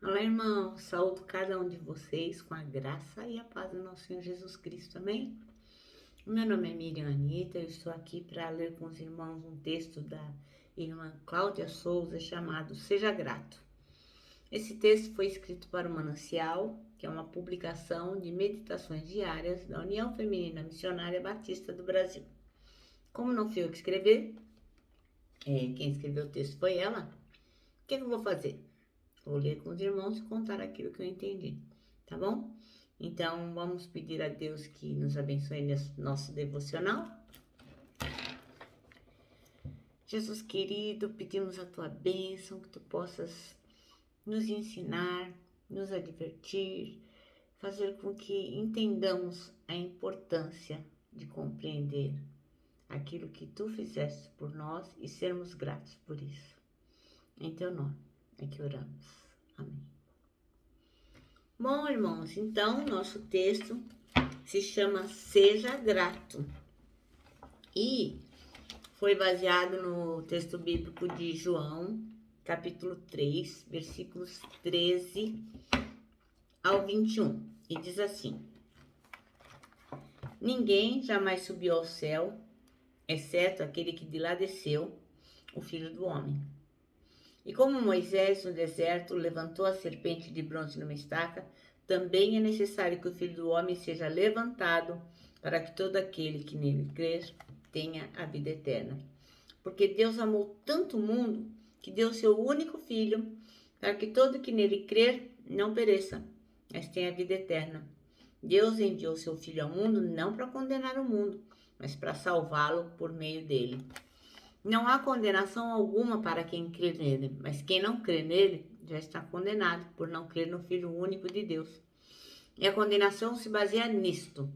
Olá, irmão. Saúdo cada um de vocês com a graça e a paz do nosso Senhor Jesus Cristo. Amém? O meu nome é Miriam Anita. Eu estou aqui para ler com os irmãos um texto da irmã Cláudia Souza chamado Seja Grato. Esse texto foi escrito para o Manancial, que é uma publicação de meditações diárias da União Feminina Missionária Batista do Brasil. Como não fui eu que escrevi, quem escreveu o texto foi ela, o que eu vou fazer? Vou ler com os irmãos e contar aquilo que eu entendi, tá bom? Então, vamos pedir a Deus que nos abençoe nesse nosso devocional. Jesus querido, pedimos a tua bênção, que tu possas nos ensinar, nos advertir, fazer com que entendamos a importância de compreender aquilo que tu fizeste por nós e sermos gratos por isso. Em teu nome é que oramos. Amém. Bom, irmãos, então nosso texto se chama Seja Grato e foi baseado no texto bíblico de João, capítulo 3, versículos 13 ao 21. E diz assim: Ninguém jamais subiu ao céu, exceto aquele que de lá desceu, o Filho do Homem. E como Moisés no deserto levantou a serpente de bronze numa estaca, também é necessário que o Filho do Homem seja levantado, para que todo aquele que nele crer tenha a vida eterna. Porque Deus amou tanto o mundo, que deu seu único Filho, para que todo que nele crer não pereça, mas tenha a vida eterna. Deus enviou seu Filho ao mundo não para condenar o mundo, mas para salvá-lo por meio dele. Não há condenação alguma para quem crê nele, mas quem não crê nele já está condenado por não crer no Filho único de Deus. E a condenação se baseia nisto.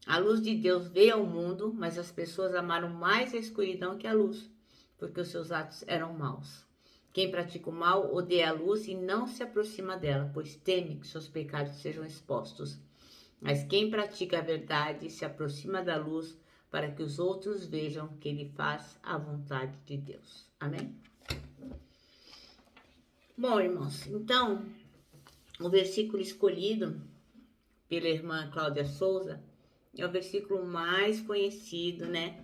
A luz de Deus veio ao mundo, mas as pessoas amaram mais a escuridão que a luz, porque os seus atos eram maus. Quem pratica o mal odeia a luz e não se aproxima dela, pois teme que seus pecados sejam expostos. Mas quem pratica a verdade se aproxima da luz, para que os outros vejam que ele faz a vontade de Deus. Amém? Bom, irmãos, então, o versículo escolhido pela irmã Cláudia Souza é o versículo mais conhecido, né?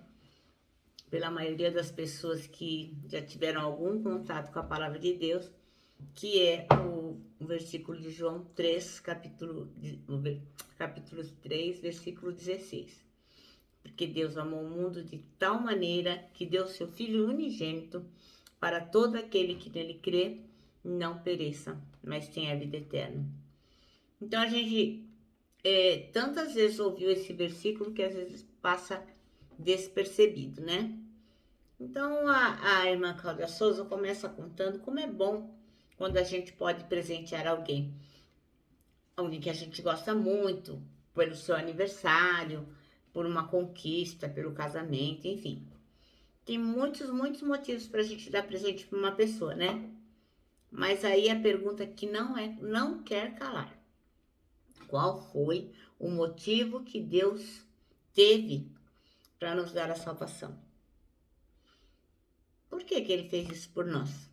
Pela maioria das pessoas que já tiveram algum contato com a palavra de Deus, que é o versículo de João 3, capítulo 3, versículo 16. Porque Deus amou o mundo de tal maneira que deu seu Filho unigênito para todo aquele que nele crê não pereça, mas tenha a vida eterna. Então a gente tantas vezes ouviu esse versículo que às vezes passa despercebido, né? Então a irmã Cláudia Souza começa contando como é bom quando a gente pode presentear alguém que a gente gosta muito, pelo seu aniversário, por uma conquista, pelo casamento, enfim. Tem muitos motivos para a gente dar presente para uma pessoa, né? Mas aí a pergunta que não quer calar. Qual foi o motivo que Deus teve para nos dar a salvação? Por que ele fez isso por nós?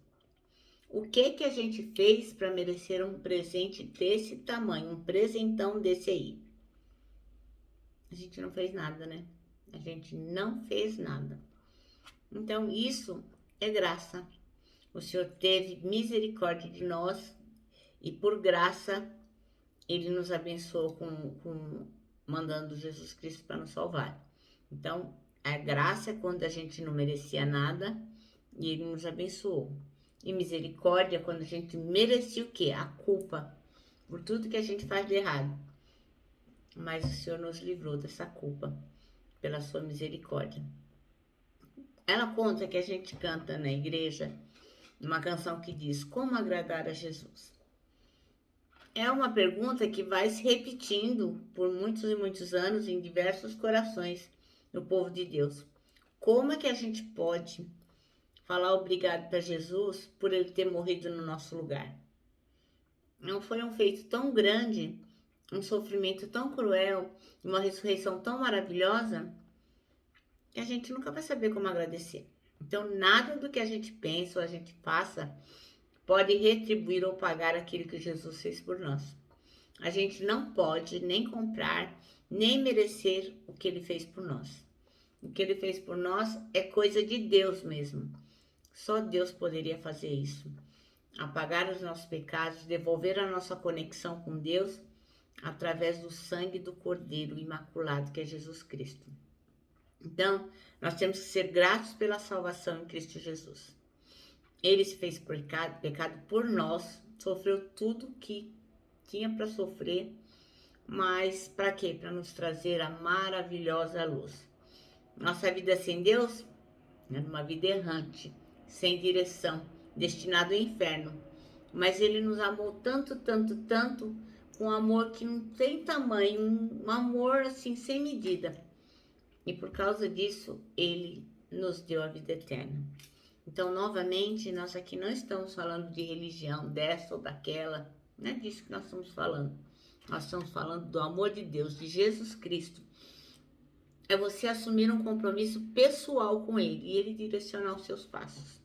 O que a gente fez para merecer um presente desse tamanho, um presentão desse aí? A gente não fez nada, né? A gente não fez nada. Então, isso é graça. O Senhor teve misericórdia de nós e por graça Ele nos abençoou com mandando Jesus Cristo para nos salvar. Então, a graça é quando a gente não merecia nada e Ele nos abençoou. E misericórdia é quando a gente merecia o quê? A culpa por tudo que a gente faz de errado. Mas o Senhor nos livrou dessa culpa pela sua misericórdia. Ela conta que a gente canta na igreja uma canção que diz: como agradar a Jesus? É uma pergunta que vai se repetindo por muitos e muitos anos em diversos corações do povo de Deus. Como é que a gente pode falar obrigado para Jesus por ele ter morrido no nosso lugar? Não foi um feito tão grande, um sofrimento tão cruel, uma ressurreição tão maravilhosa, que a gente nunca vai saber como agradecer. Então, nada do que a gente pensa ou a gente faça pode retribuir ou pagar aquilo que Jesus fez por nós. A gente não pode nem comprar, nem merecer o que ele fez por nós. O que ele fez por nós é coisa de Deus mesmo. Só Deus poderia fazer isso. Apagar os nossos pecados, devolver a nossa conexão com Deus através do sangue do Cordeiro Imaculado, que é Jesus Cristo. Então, nós temos que ser gratos pela salvação em Cristo Jesus. Ele se fez pecado por nós, sofreu tudo que tinha para sofrer, mas para quê? Para nos trazer a maravilhosa luz. Nossa vida sem Deus era uma vida errante, sem direção, destinado ao inferno. Mas ele nos amou tanto, tanto, tanto, com um amor que não tem tamanho, um amor assim sem medida. E por causa disso, ele nos deu a vida eterna. Então, novamente, nós aqui não estamos falando de religião dessa ou daquela, não é disso que nós estamos falando. Nós estamos falando do amor de Deus, de Jesus Cristo. É você assumir um compromisso pessoal com ele e ele direcionar os seus passos.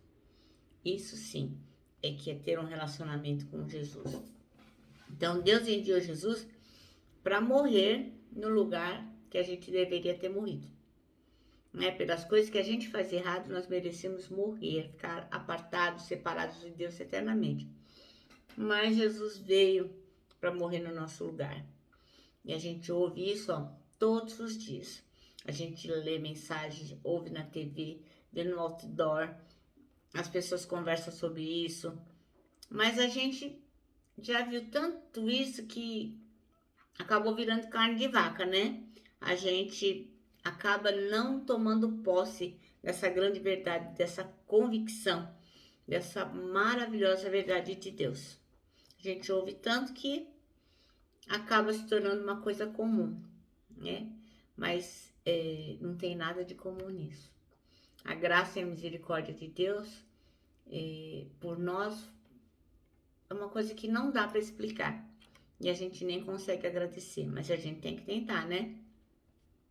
Isso sim é que é ter um relacionamento com Jesus. Então, Deus enviou Jesus para morrer no lugar que a gente deveria ter morrido. Né? Pelas coisas que a gente faz errado, nós merecemos morrer, ficar apartados, separados de Deus eternamente. Mas Jesus veio para morrer no nosso lugar. E a gente ouve isso todos os dias. A gente lê mensagens, ouve na TV, vê no outdoor, as pessoas conversam sobre isso. Mas a gente já viu tanto isso que acabou virando carne de vaca, né? A gente acaba não tomando posse dessa grande verdade, dessa convicção, dessa maravilhosa verdade de Deus. A gente ouve tanto que acaba se tornando uma coisa comum, né? Mas não tem nada de comum nisso. A graça e a misericórdia de Deus por nós é uma coisa que não dá para explicar. E a gente nem consegue agradecer, mas a gente tem que tentar, né?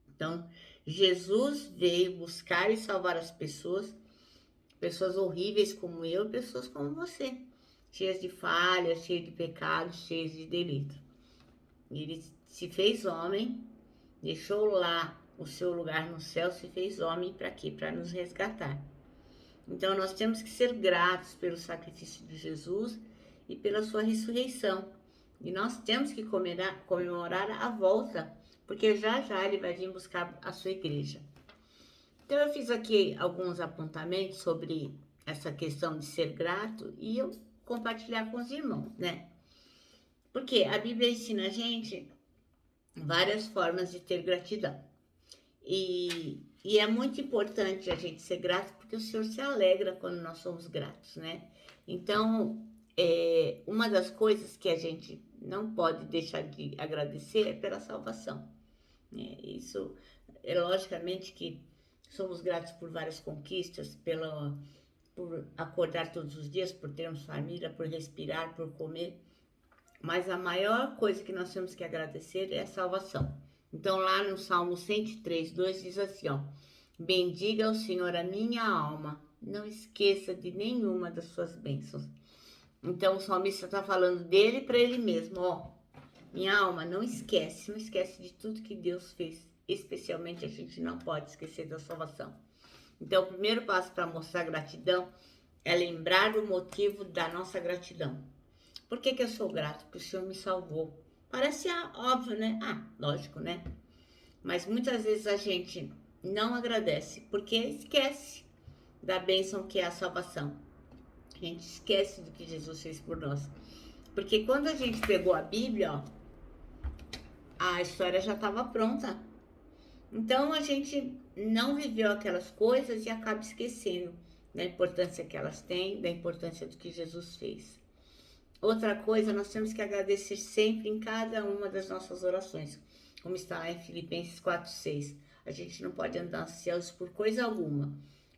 Então, Jesus veio buscar e salvar as pessoas, pessoas horríveis como eu, pessoas como você, cheias de falhas, cheias de pecados, cheias de delitos. Ele se fez homem, deixou lá o seu lugar no céu, se fez homem para quê? Para nos resgatar. Então, nós temos que ser gratos pelo sacrifício de Jesus e pela sua ressurreição. E nós temos que comemorar a volta, porque já já ele vai vir buscar a sua igreja. Então, eu fiz aqui alguns apontamentos sobre essa questão de ser grato e eu compartilhar com os irmãos, né? Porque a Bíblia ensina a gente várias formas de ter gratidão. E é muito importante a gente ser grato, porque o Senhor se alegra quando nós somos gratos, né? Então, uma das coisas que a gente não pode deixar de agradecer é pela salvação. Isso é logicamente que somos gratos por várias conquistas, por acordar todos os dias, por termos família, por respirar, por comer. Mas a maior coisa que nós temos que agradecer é a salvação. Então, lá no Salmo 103, 2 diz assim, ó: bendiga ao Senhor a minha alma, não esqueça de nenhuma das suas bênçãos. Então, o salmista está falando dele para ele mesmo, ó: minha alma, não esquece de tudo que Deus fez. Especialmente, a gente não pode esquecer da salvação. Então, o primeiro passo para mostrar gratidão é lembrar do motivo da nossa gratidão. Por que eu sou grato? Porque o Senhor me salvou. Parece óbvio, né? Lógico, né? Mas muitas vezes a gente não agradece porque esquece da bênção que é a salvação. A gente esquece do que Jesus fez por nós. Porque quando a gente pegou a Bíblia, ó, a história já estava pronta. Então a gente não viveu aquelas coisas e acaba esquecendo da importância que elas têm, da importância do que Jesus fez. Outra coisa, nós temos que agradecer sempre em cada uma das nossas orações, como está lá em Filipenses 4:6. A gente não pode andar ansiosos por coisa alguma,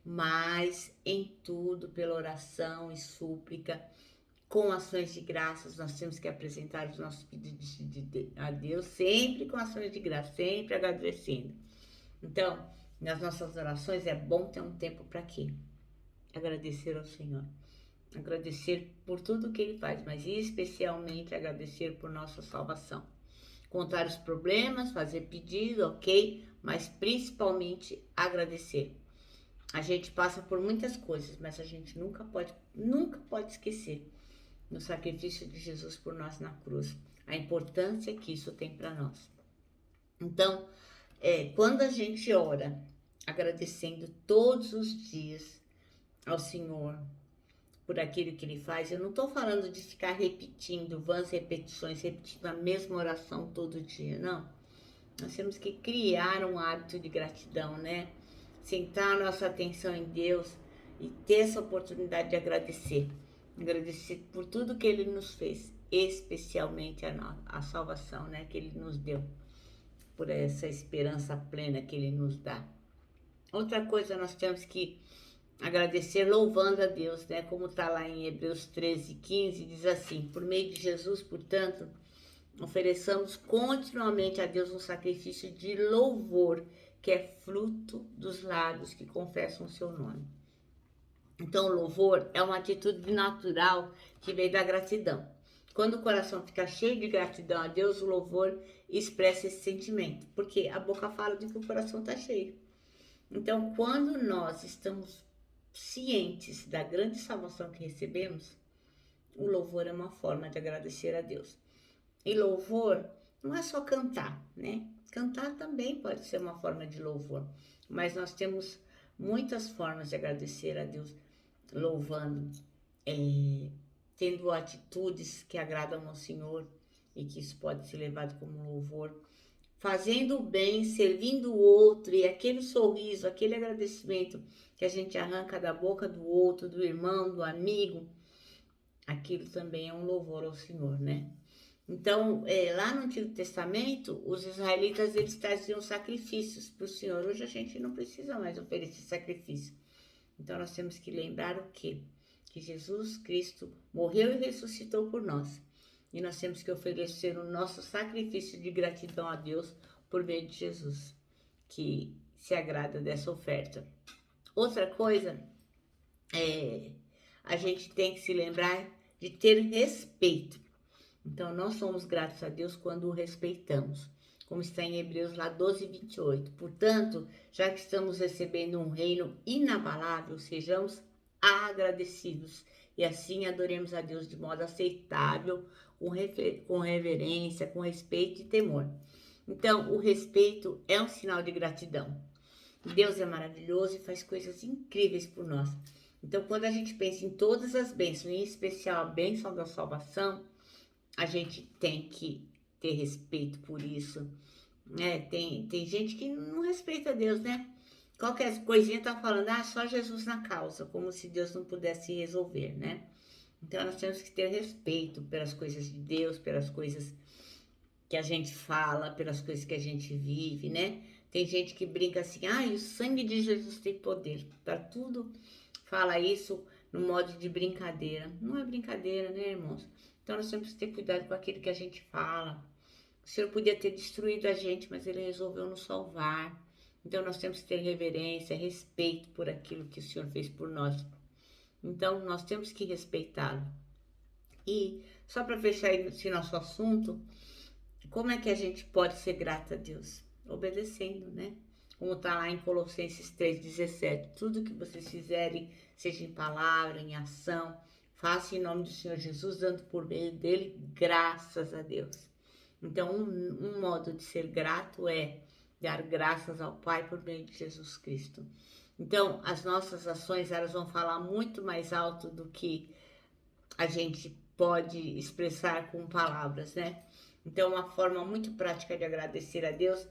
mas em tudo, pela oração e súplica, com ações de graças, nós temos que apresentar os nossos pedidos a Deus, sempre com ações de graça, sempre agradecendo. Então, nas nossas orações é bom ter um tempo para quê? Agradecer ao Senhor. Agradecer por tudo que Ele faz, mas especialmente agradecer por nossa salvação. Contar os problemas, fazer pedido, ok, mas principalmente agradecer. A gente passa por muitas coisas, mas a gente nunca pode esquecer no sacrifício de Jesus por nós na cruz, a importância que isso tem para nós. Então, quando a gente ora, agradecendo todos os dias ao Senhor por aquilo que Ele faz, eu não estou falando de ficar repetindo vãs repetições, repetindo a mesma oração todo dia, não. Nós temos que criar um hábito de gratidão, né? Sentar nossa atenção em Deus e ter essa oportunidade de agradecer. Agradecer por tudo que Ele nos fez, especialmente a salvação, né? Que Ele nos deu, por essa esperança plena que Ele nos dá. Outra coisa, nós temos que agradecer louvando a Deus, né? Como está lá em Hebreus 13:15, diz assim: por meio de Jesus, portanto, ofereçamos continuamente a Deus um sacrifício de louvor, que é fruto dos lábios que confessam o seu nome. Então, o louvor é uma atitude natural que vem da gratidão. Quando o coração fica cheio de gratidão a Deus, o louvor expressa esse sentimento, porque a boca fala de que o coração está cheio. Então, quando nós estamos cientes da grande salvação que recebemos, o louvor é uma forma de agradecer a Deus. E louvor não é só cantar, né? Cantar também pode ser uma forma de louvor, mas nós temos muitas formas de agradecer a Deus, louvando, tendo atitudes que agradam ao Senhor, e que isso pode ser levado como louvor, fazendo o bem, servindo o outro, e aquele sorriso, aquele agradecimento que a gente arranca da boca do outro, do irmão, do amigo, aquilo também é um louvor ao Senhor, né? Então, lá no Antigo Testamento, os israelitas, eles traziam sacrifícios para o Senhor. Hoje a gente não precisa mais oferecer sacrifício. Então, nós temos que lembrar o quê? Que Jesus Cristo morreu e ressuscitou por nós. E nós temos que oferecer o nosso sacrifício de gratidão a Deus por meio de Jesus, que se agrada dessa oferta. Outra coisa, a gente tem que se lembrar de ter respeito. Então, nós somos gratos a Deus quando o respeitamos, como está em Hebreus lá 12:28. Portanto, já que estamos recebendo um reino inabalável, sejamos agradecidos e assim adoremos a Deus de modo aceitável, com reverência, com respeito e temor. Então, o respeito é um sinal de gratidão. Deus é maravilhoso e faz coisas incríveis por nós. Então, quando a gente pensa em todas as bênçãos, em especial a bênção da salvação, a gente tem que ter respeito por isso, né? Tem gente que não respeita Deus, né? Qualquer coisinha tá falando, só Jesus na causa, como se Deus não pudesse resolver, né? Então, nós temos que ter respeito pelas coisas de Deus, pelas coisas que a gente fala, pelas coisas que a gente vive, né? Tem gente que brinca assim, o sangue de Jesus tem poder, pra tudo fala isso no modo de brincadeira. Não é brincadeira, né, irmãos? Então, nós temos que ter cuidado com aquilo que a gente fala. O Senhor podia ter destruído a gente, mas Ele resolveu nos salvar. Então, nós temos que ter reverência, respeito por aquilo que o Senhor fez por nós. Então, nós temos que respeitá-lo. E, só para fechar esse nosso assunto, como é que a gente pode ser grato a Deus? Obedecendo, né? Como está lá em Colossenses 3:17. Tudo que vocês fizerem, seja em palavra, em ação, faça em nome do Senhor Jesus, dando por meio dele graças a Deus. Então, um modo de ser grato é dar graças ao Pai por meio de Jesus Cristo. Então, as nossas ações, elas vão falar muito mais alto do que a gente pode expressar com palavras, né? Então, uma forma muito prática de agradecer a Deus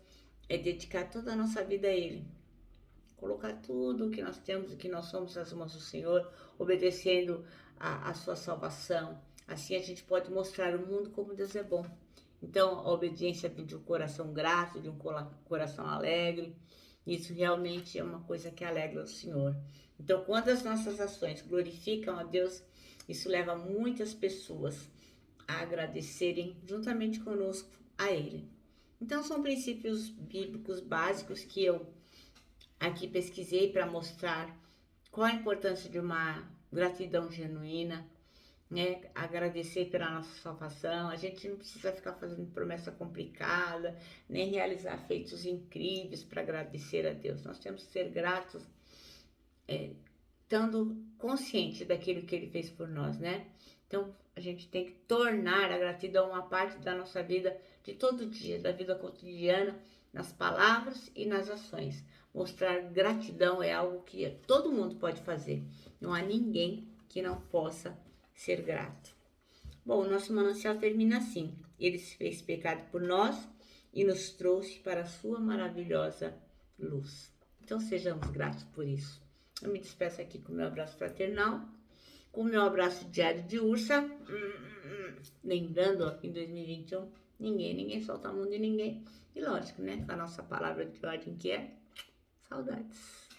é dedicar toda a nossa vida a Ele. Colocar tudo o que nós temos, o que nós somos nas mãos do Senhor, obedecendo a sua salvação. Assim a gente pode mostrar ao mundo como Deus é bom. Então, a obediência vem de um coração grato, de um coração alegre. Isso realmente é uma coisa que alegra o Senhor. Então, quando as nossas ações glorificam a Deus, isso leva muitas pessoas a agradecerem juntamente conosco a Ele. Então, são princípios bíblicos básicos que eu aqui pesquisei para mostrar qual a importância de uma gratidão genuína, né? Agradecer pela nossa salvação. A gente não precisa ficar fazendo promessa complicada, nem realizar feitos incríveis para agradecer a Deus. Nós temos que ser gratos, estando consciente daquilo que Ele fez por nós, né? Então, a gente tem que tornar a gratidão uma parte da nossa vida de todo dia, da vida cotidiana, nas palavras e nas ações. Mostrar gratidão é algo que todo mundo pode fazer. Não há ninguém que não possa ser grato. Bom, o nosso manancial termina assim. Ele se fez pecado por nós e nos trouxe para a sua maravilhosa luz. Então, sejamos gratos por isso. Eu me despeço aqui com o meu abraço fraternal, com o meu abraço diário de ursa. Lembrando, ó, que em 2021, ninguém solta a mão de ninguém. E lógico, né? A nossa palavra de ordem que é saudades.